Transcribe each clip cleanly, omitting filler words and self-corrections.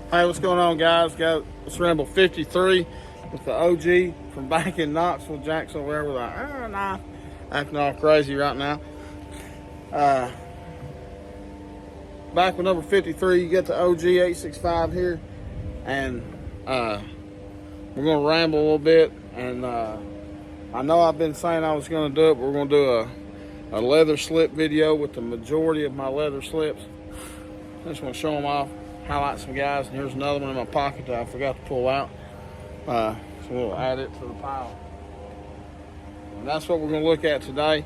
Hey, what's going on, guys? Got this Ramble 53 with the OG from back in Knoxville, Jacksonville, where we're like, nah, acting all crazy right now. Back with number 53, you get the OG 865 here, and we're going to ramble a little bit. And I know I've been saying I was going to do it, but we're going to do a leather slip video with the majority of my leather slips. I just want to show them off, highlight some guys, and here's another one in my pocket that I forgot to pull out. So we'll add it to the pile. And that's what we're going to look at today.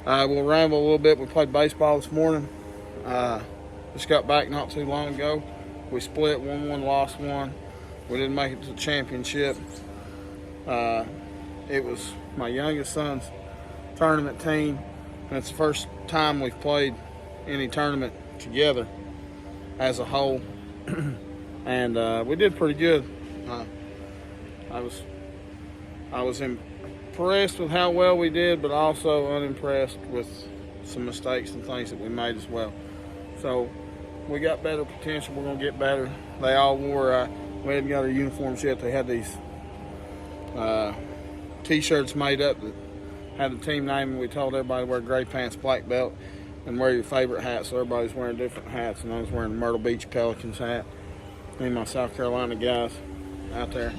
We'll ramble a little bit. We played baseball this morning. Just got back not too long ago. We split 1-1, lost 1. We didn't make it to the championship. It was my youngest son's tournament team, and it's the first time we've played any tournament together as a whole. And we did pretty good. I was impressed with how well we did, but also unimpressed with some mistakes and things that we made as well. So we got better potential. We're gonna get better. They all wore. We hadn't got our uniforms yet. They had these T-shirts made up that had the team name, and we told everybody to wear gray pants, black belt, and wear your favorite hat. So everybody's wearing different hats, and I was wearing the Myrtle Beach Pelicans hat. Me and my South Carolina guys out there.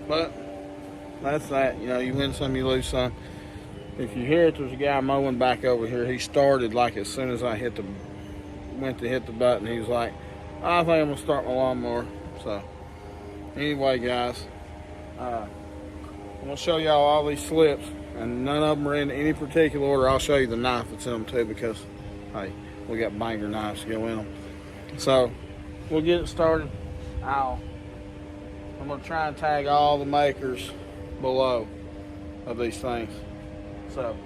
But that's that. You know, you win some, you lose some. If you hear it, there's a guy mowing back over here. He started like as soon as I went to hit the button. He was like, I think I'm gonna start my lawnmower. So anyway, guys, I'm gonna show y'all all these slips, and none of them are in any particular order. I'll show you the knife that's in them too, because hey, we got banger knives to go in them. So we'll get it started. I'm gonna try and tag all the makers below of these things. So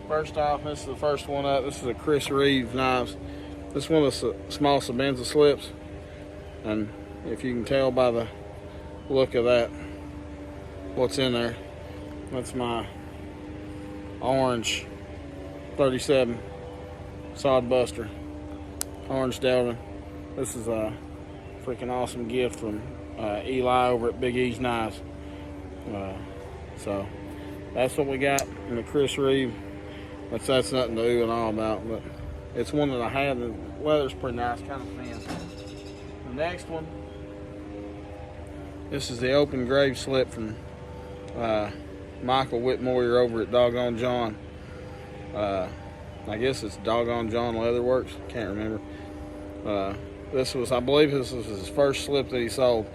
first off, this is the first one up. This is a Chris Reeve knives. This one is a small Sabenza slips, and if you can tell by the look of that, what's in there, that's my orange 37 sod buster, orange Delta. This is a freaking awesome gift from Eli over at Big E's Knives. So that's what we got in the Chris Reeve. That's nothing to ooh and all about, but it's one that I had. The leather's pretty nice, kind of thin. The next one, this is the open grave slip from Michael Whitmore over at Doggone John. I guess it's Doggone John Leatherworks. Can't remember. I believe this was his first slip that he sold,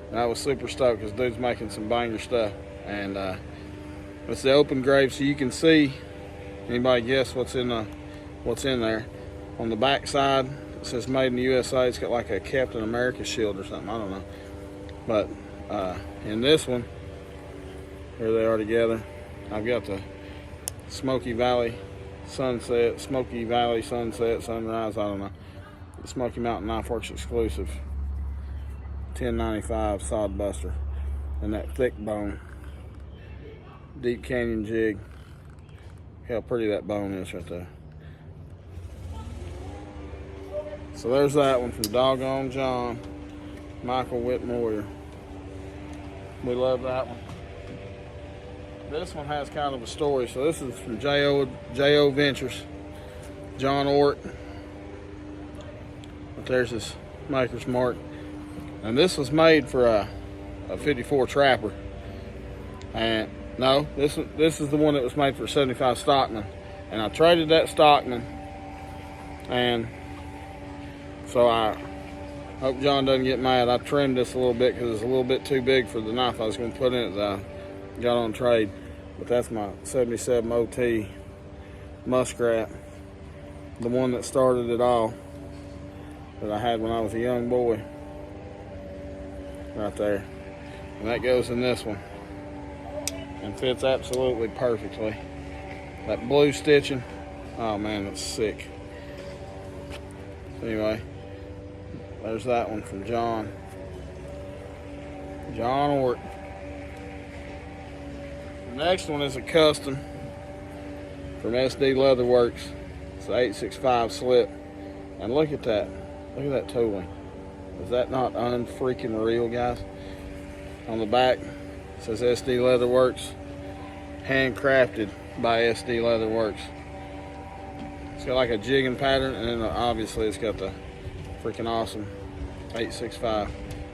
and I was super stoked because dude's making some banger stuff. And it's the open grave, so you can see. Anybody guess what's in there? On the back side, it says "Made in the USA." It's got like a Captain America shield or something. I don't know. But in this one, here they are together. I've got the Smoky Valley Sunset, Sunrise. I don't know. The Smoky Mountain Knife Works exclusive 1095 sod buster, and that thick bone, deep canyon jig. How pretty that bone is right there. So there's that one from Doggone John, Michael Whitmore. We love that one. This one has kind of a story. So this is from J.O. Ventures, John Ort. But there's his maker's mark. And this was made for a 54 Trapper. And no, this is the one that was made for a 75 Stockman. And I traded that Stockman. And so I hope John doesn't get mad. I trimmed this a little bit because it's a little bit too big for the knife I was going to put in it that I got on trade. But that's my 77 OT Muskrat. The one that started it all. That I had when I was a young boy. Right there. And that goes in this one. And fits absolutely perfectly. That blue stitching, oh man, that's sick. Anyway, there's that one from John Ort. The next one is a custom from SD Leatherworks. It's an 865 slip. And look at that. Look at that tooling. Is that not unfreaking real, guys? On the back, it says SD Leatherworks. Handcrafted by SD Leatherworks. It's got like a jigging pattern, and then obviously it's got the freaking awesome 865.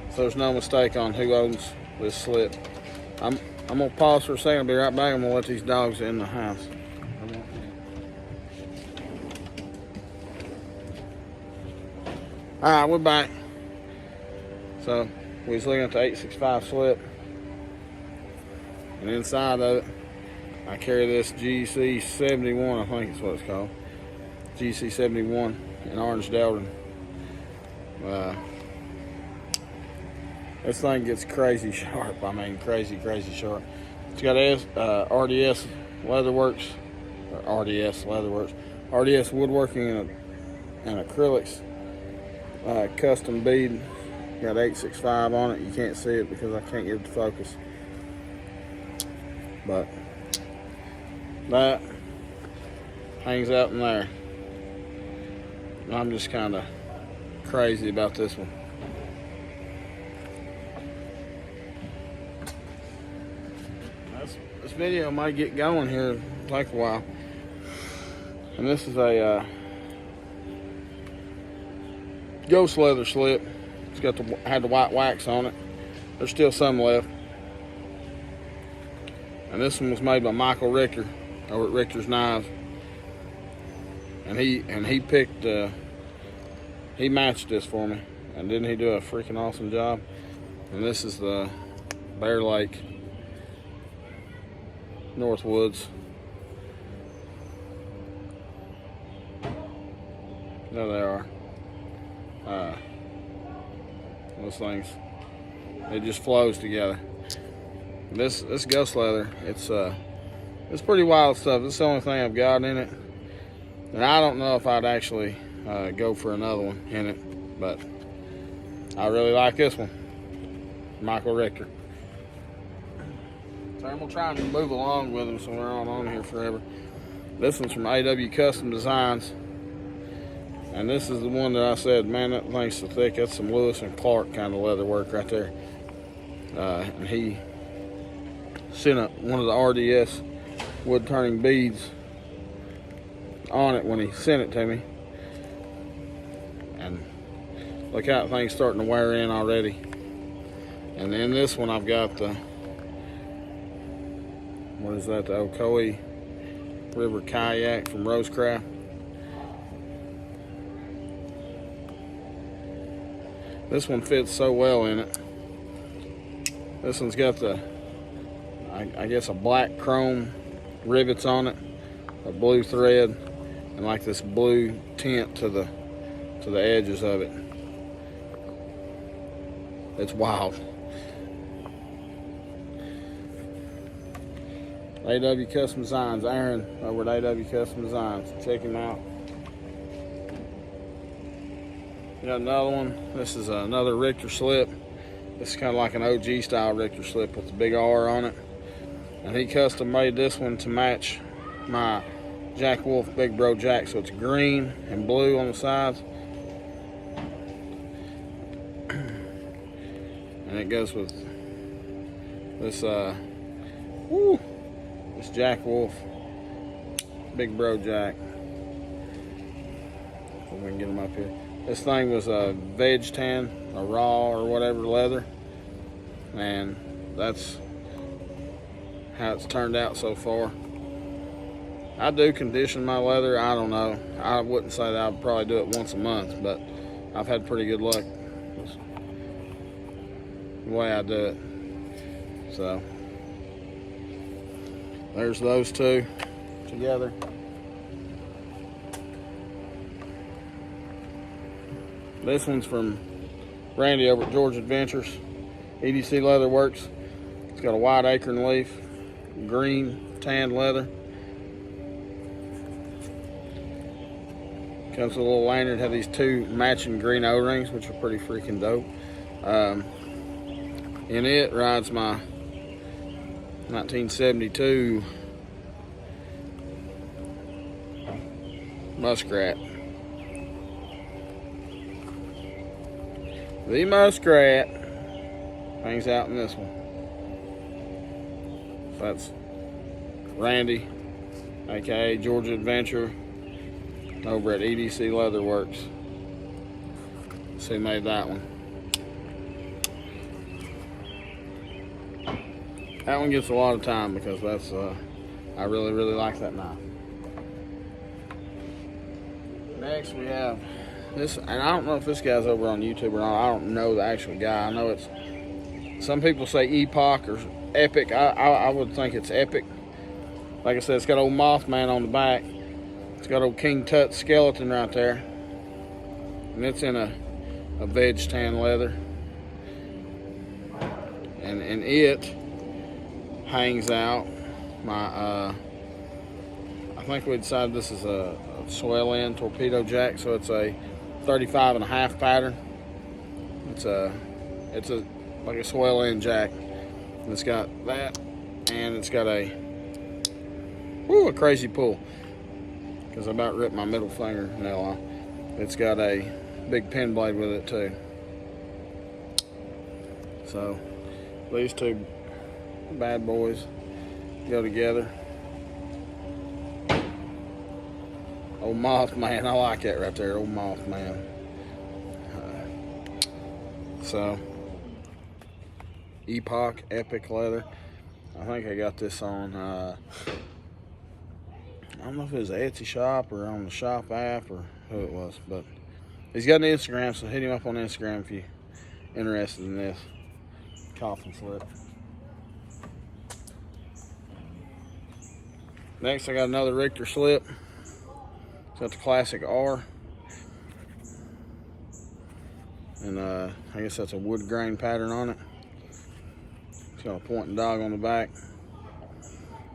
So there's no mistake on who owns this slip. I'm gonna pause for a second. I'll be right back. I'm gonna let these dogs in the house. All right, we're back. So we was looking at the 865 slip, and inside of it, I carry this GC 71. I think it's what it's called. GC 71 in orange Delrin. This thing gets crazy sharp. I mean, crazy sharp. It's got RDS Leatherworks, or RDS Leatherworks, RDS woodworking and acrylics. Custom bead. Got 865 on it. You can't see it because I can't get it to focus. But that hangs out in there. I'm just kind of crazy about this one. This video might get going here, take a while. And this is a ghost leather slip. It's got had the white wax on it. There's still some left. And this one was made by Michael Richter over at Richter's Knives. And he picked he matched this for me, and didn't he do a freaking awesome job? And this is the Bear Lake Northwoods. There they are. Those things, it just flows together. This ghost leather, it's pretty wild stuff. This is the only thing I've got in it, and I don't know if I'd actually go for another one in it, but I really like this one, Michael Richter. So I'm gonna try and move along with them so we're not on here forever. This one's from AW Custom Designs, and this is the one that I said, man, that thing's so thick. That's some Lewis and Clark kind of leather work right there. And he sent one of the RDS wood turning beads on it when he sent it to me. And look how that thing's starting to wear in already. And then this one I've got the, what is that, the Ocoee River Kayak from Rosecraft. This one fits so well in it. This one's got the, I guess, a black chrome rivets on it, a blue thread, and like this blue tint to the edges of it. It's wild. AW Custom Designs, Aaron over at AW Custom Designs. Check him out. Got another one. This is another Richter slip. This is kind of like an OG style Richter slip with the big R on it. And he custom made this one to match my Jack Wolf Big Bro Jack. So it's green and blue on the sides. And it goes with this this Jack Wolf Big Bro Jack. So we can get them up here. This thing was a veg tan, a raw or whatever leather, and that's how it's turned out so far. I do condition my leather. I don't know. I wouldn't say that I would probably do it once a month, but I've had pretty good luck the way I do it. So there's those two together. This one's from Randy over at George Adventures, EDC Leatherworks. It's got a white acorn leaf, green tanned leather. Comes with a little lanyard. Have these two matching green O-rings, which are pretty freaking dope. In it rides my 1972 Muskrat. The muskrat hangs out in this one. So that's Randy, aka Georgia Adventure, over at EDC Leatherworks. So he made that one. That one gets a lot of time because that's I really like that knife. Next we have this, and I don't know if this guy's over on YouTube or not. I don't know the actual guy. I know it's, some people say epoch or epic. I would think it's epic. Like I said, it's got old Mothman on the back. It's got old King Tut skeleton right there, and it's in a veg tan leather, and it hangs out my I think we decided this is a swell end torpedo jack, so it's a 35.5 pattern. It's a like a swell end jack. And it's got that, and it's got a crazy pull, because I about ripped my middle fingernail off. It's got a big pin blade with it too. So these two bad boys go together. Old Mothman, I like that right there, old Mothman. So epoch epic leather. I think I got this on I don't know if it was an Etsy shop or on the shop app or who it was, but he's got an Instagram, so hit him up on Instagram if you're interested in this coffin slip. Next I got another Richter slip. It's got the classic R, and I guess that's a wood grain pattern on it. It's got a pointing dog on the back,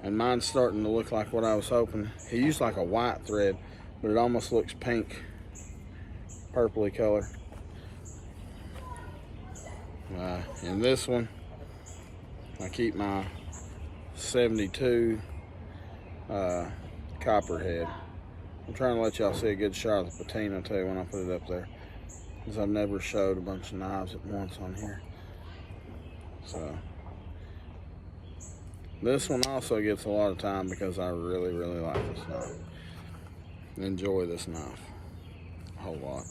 and mine's starting to look like what I was hoping. He used like a white thread, but it almost looks pink, purpley color. In this one, I keep my 72 copperhead. I'm trying to let y'all see a good shot of the patina too when I put it up there, because I've never showed a bunch of knives at once on here. So this one also gets a lot of time because I really like this knife. Enjoy this knife a whole lot.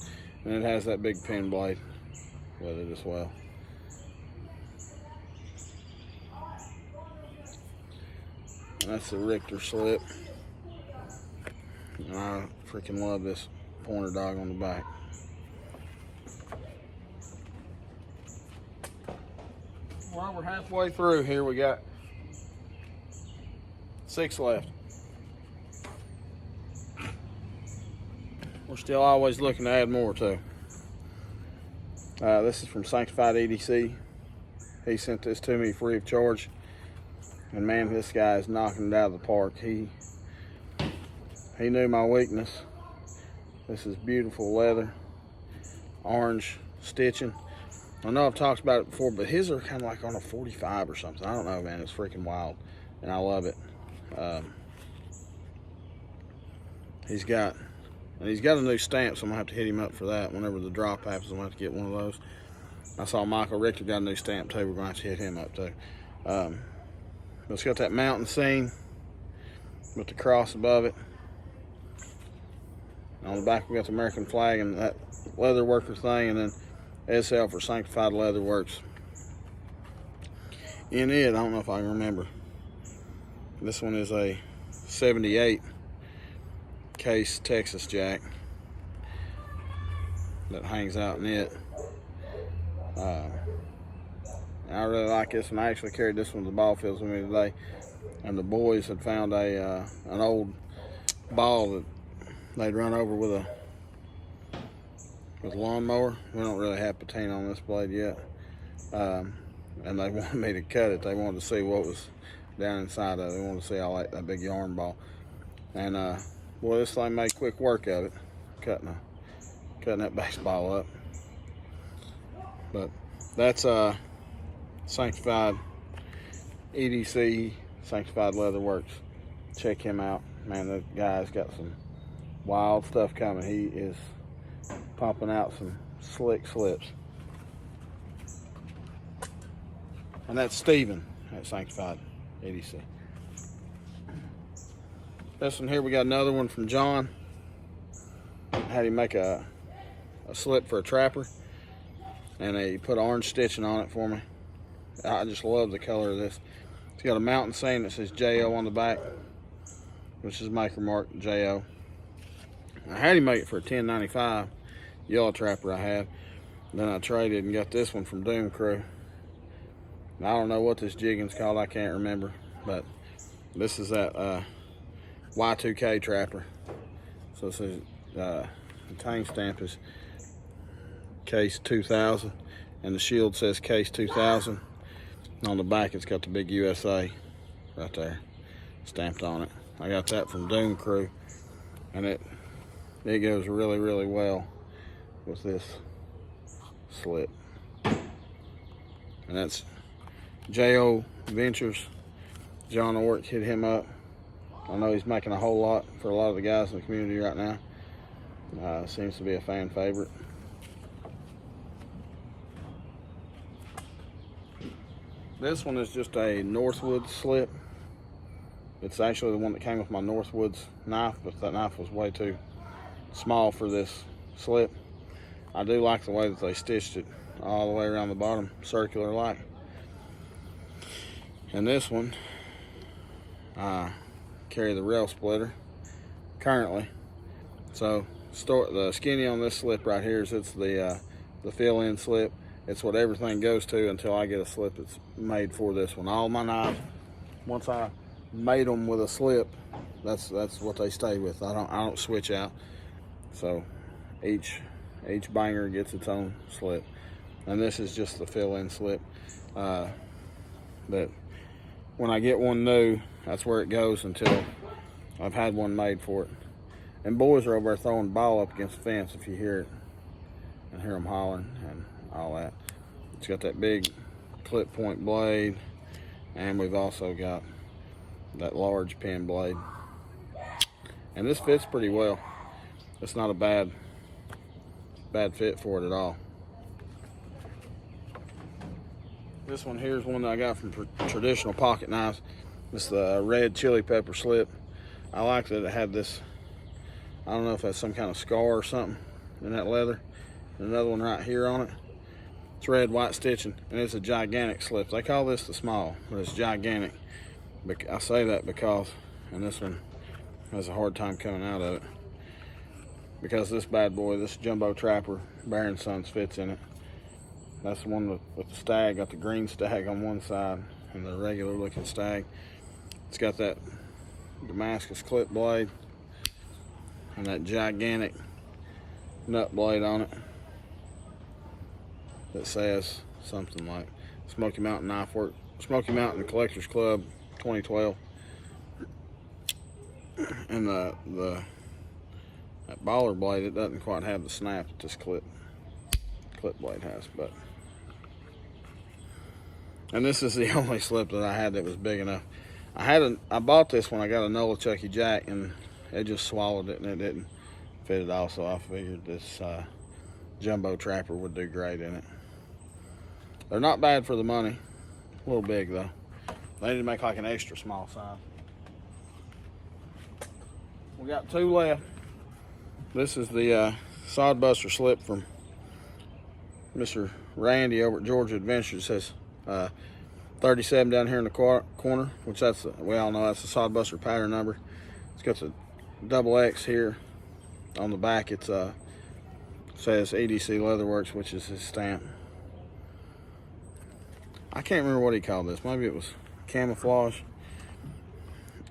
And it has that big pin blade with it as well. And that's the Richter slip. And I freaking love this pointer dog on the back. Well, we're halfway through here. We got 6 left. We're still always looking to add more too. This is from Sanctified EDC. He sent this to me free of charge. And man, this guy is knocking it out of the park. He knew my weakness. This is beautiful leather, orange stitching. I know I've talked about it before, but his are kind of like on a 45 or something. I don't know, man. It's freaking wild, and I love it. He's got a new stamp, so I'm gonna have to hit him up for that. Whenever the drop happens, I'm gonna have to get one of those. I saw Michael Richter got a new stamp too. We're gonna have to hit him up too. But it's got that mountain scene with the cross above it. On the back we got the American flag and that leather worker thing, and then SL for Sanctified Leatherworks. In it, I don't know if I can remember. This one is a 78 case Texas jack that hangs out in it. I really like this one. I actually carried this one to the ball fields with me today, and the boys had found an old ball that they'd run over with a lawnmower. We don't really have patina on this blade yet, and they wanted me to cut it. They wanted to see what was down inside of it. They wanted to see how like that big yarn ball, and boy, this thing made quick work of it, cutting that baseball up. But that's Sanctified EDC, Sanctified Leatherworks. Check him out, man. That guy's got some wild stuff coming. He is pumping out some slick slips. And that's Steven at Sanctified EDC. This one here, we got another one from John. Had him make a slip for a trapper, and he put orange stitching on it for me. I just love the color of this. It's got a mountain saying that says JO on the back, which is maker mark JO. I had him make it for a $10.95 yellow trapper I had. Then I traded and got this one from Doom Crew. I don't know what this jigging's called, I can't remember, but this is that Y2K trapper. So it says the tank stamp is case 2000, and the shield says case 2000. And on the back it's got the big USA right there stamped on it. I got that from Doom Crew, and it goes really, really well with this slip. And that's J.O. Ventures. John Ork hit him up. I know he's making a whole lot for a lot of the guys in the community right now. Seems to be a fan favorite. This one is just a Northwoods slip. It's actually the one that came with my Northwoods knife, but that knife was way too small for this slip. I do like the way that they stitched it all the way around the bottom, circular like. And this one, I carry the rail splitter currently. So the skinny on this slip right here is it's the fill-in slip. It's what everything goes to until I get a slip that's made for this one. All my knives, once I made them with a slip, that's what they stay with. I don't switch out. So each banger gets its own slip, and this is just the fill-in slip. That when I get one new, that's where it goes until I've had one made for it. And boys are over there throwing the ball up against the fence if you hear it, and hear them hollering and all that. It's got that big clip point blade, and we've also got that large pin blade. And this fits pretty well. It's not a bad fit for it at all. This one here is one that I got from Traditional Pocket Knives. It's the red chili pepper slip. I like that it had this, I don't know if that's some kind of scar or something in that leather. Another one right here on it. It's red, white stitching, and it's a gigantic slip. They call this the small, but it's gigantic. I say that because, and this one has a hard time coming out of it, because this bad boy, this jumbo trapper, Baron Sons, fits in it. That's the one with the stag, got the green stag on one side and the regular looking stag. It's got that Damascus clip blade and that gigantic nut blade on it that says something like Smoky Mountain Knife Work, Smoky Mountain Collectors Club 2012. And that baller blade, it doesn't quite have the snap that this clip blade has, but. And this is the only slip that I had that was big enough. I bought this when I got a Nola Chucky Jack, and it just swallowed it and it didn't fit at all. So I figured this jumbo trapper would do great in it. They're not bad for the money. A little big though. They need to make like an extra small size. We got two left. This is the Sodbuster slip from Mr. Randy over at Georgia Adventures. It says 37 down here in the corner, which we all know that's the Sodbuster pattern number. It's got the double X here on the back. It says EDC Leatherworks, which is his stamp. I can't remember what he called this. Maybe it was camouflage.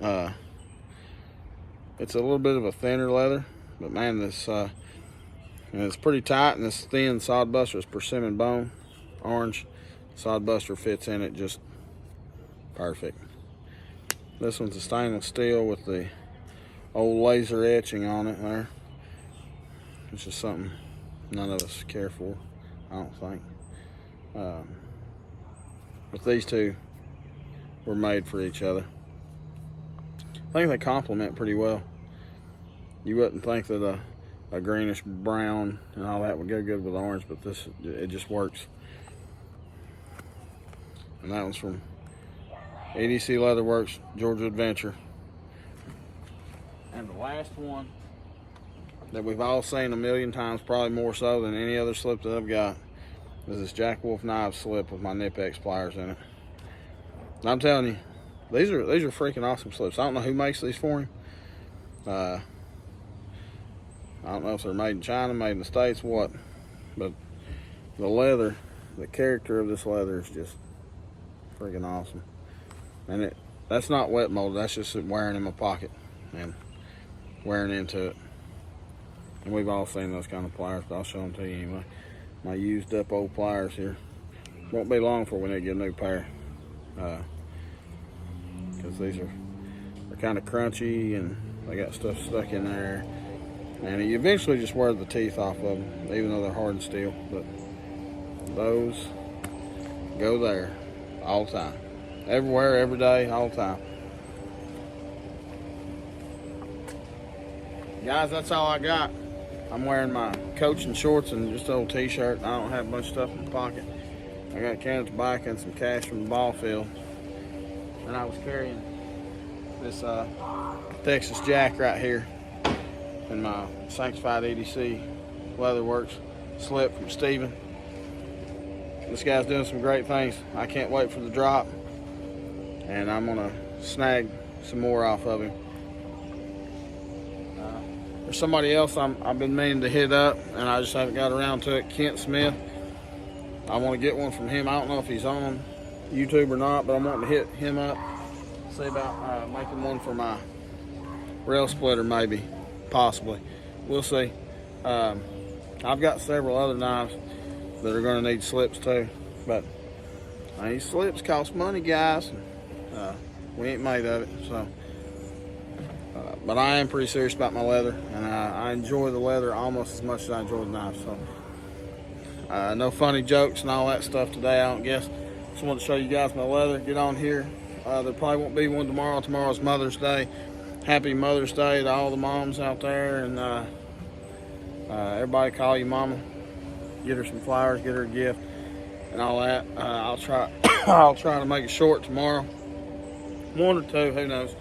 It's a little bit of a thinner leather, but man, this and it's pretty tight, and this thin Sodbuster is persimmon bone, orange. Sodbuster fits in it just perfect. This one's a stainless steel with the old laser etching on it there. It's just something none of us care for, I don't think. But these two were made for each other. I think they complement pretty well. You wouldn't think that a greenish brown and all that would go good with orange, but it just works. And that one's from EDC Leatherworks, Georgia Adventure. And the last one that we've all seen a million times, probably more so than any other slip that I've got, is this Jack Wolf Knives slip with my Nip-X pliers in it. And I'm telling you, these are freaking awesome slips. I don't know who makes these for him. I don't know if they're made in China, made in the States, what. But the leather, the character of this leather is just freaking awesome. And that's not wet molded, that's just wearing in my pocket and wearing into it. And we've all seen those kind of pliers, but I'll show them to you anyway. My used up old pliers here. Won't be long before we need to get a new pair. Because they're kind of crunchy and they got stuff stuck in there. And you eventually just wear the teeth off of them, even though they're hardened steel. But those go there all the time. Everywhere, every day, all the time. Guys, that's all I got. I'm wearing my coaching shorts and just an old t-shirt. I don't have a bunch of stuff in my pocket. I got a can of tobacco and some cash from the ball field. And I was carrying this Texas Jack right here in my Sanctified EDC Leatherworks slip from Steven. This guy's doing some great things. I can't wait for the drop. And I'm gonna snag some more off of him. There's somebody else I've been meaning to hit up and I just haven't got around to it, Kent Smith. I want to get one from him. I don't know if he's on YouTube or not, but I'm wanting to hit him up. See about making one for my rail splitter, maybe, possibly. We'll see. I've got several other knives that are going to need slips too, but these slips cost money, guys. We ain't made of it, so. But I am pretty serious about my leather, and I enjoy the leather almost as much as I enjoy the knives. So, no funny jokes and all that stuff today, I don't guess. Just wanted to show you guys my leather. Get on here. There probably won't be one tomorrow. Tomorrow's Mother's Day. Happy Mother's Day to all the moms out there, and everybody call you mama. Get her some flowers, get her a gift, and all that. I'll try. I'll try to make it short tomorrow. One or two, who knows?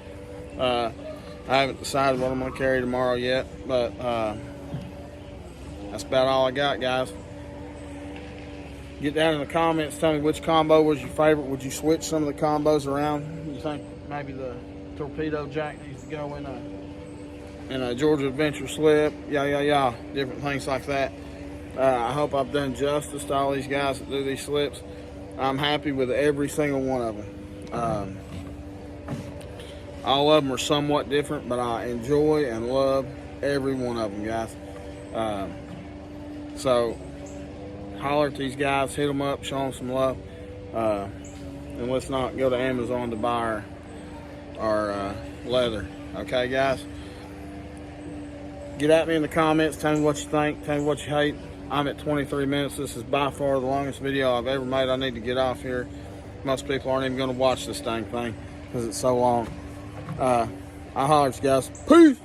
I haven't decided what I'm going to carry tomorrow yet, but that's about all I got, guys. Get down in the comments. Tell me which combo was your favorite. Would you switch some of the combos around? You think maybe the torpedo jack needs to go in a Georgia Adventure slip? Yeah. Different things like that. I hope I've done justice to all these guys that do these slips. I'm happy with every single one of them. All of them are somewhat different, but I enjoy and love every one of them, guys. So holler at these guys, hit them up, show them some love, and let's not go to Amazon to buy our leather. Okay, guys? Get at me in the comments. Tell me what you think. Tell me what you hate. I'm at 23 minutes. This is by far the longest video I've ever made. I need to get off here. Most people aren't even going to watch this dang thing because it's so long. I'll holler at you guys. Peace!